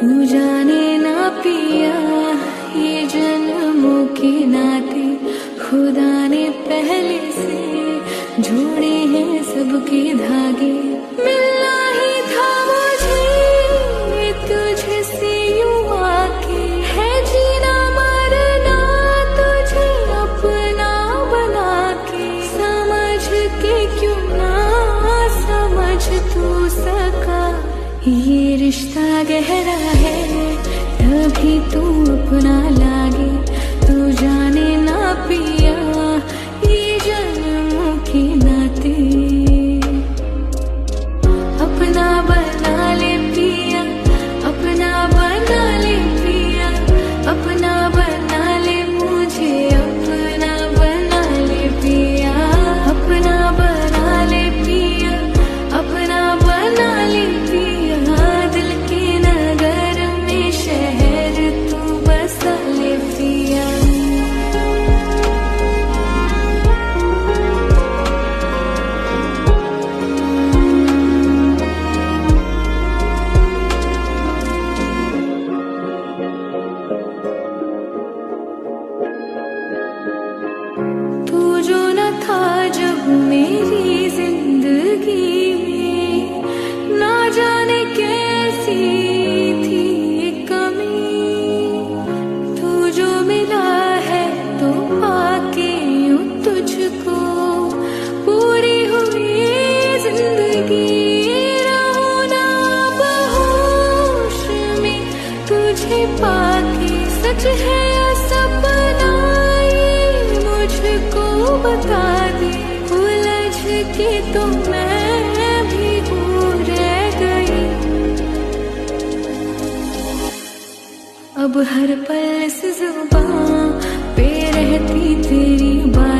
तू जाने ना पिया ये जन्मों के नाते खुदा ने पहले से जोड़े हैं सबके धागे। मिलना ही था मुझे तुझसे यूं आके, है जीना मरना तुझे अपना बना के। समझ के क्यों ना समझ तू सका, ये रिश्ता गहरा है तभी तू अपना लागे। तू जाने ना पिया ये जन्मों के नाते अपना बना ले पिया, अपना बना ले पिया, अपना बना ले मुझे, अपना बना ले पिया, अपना बना ले पिया, अपना बना ले पिया। दिल के नगर में शहर तू बसा ले पिया। तू जो न था जब मेरी जिंदगी में, ना जाने कैसी थी ये कमी। तू जो मिला है तो पाके यूं तुझको पूरी हुई जिंदगी। रहूं ना बेहोश में तुझे पाके, सच है या सपना मुझको बता दे। उलझ के तो मैं भी रह गई, अब हर पल इस जुबां पे रहती तेरी बात।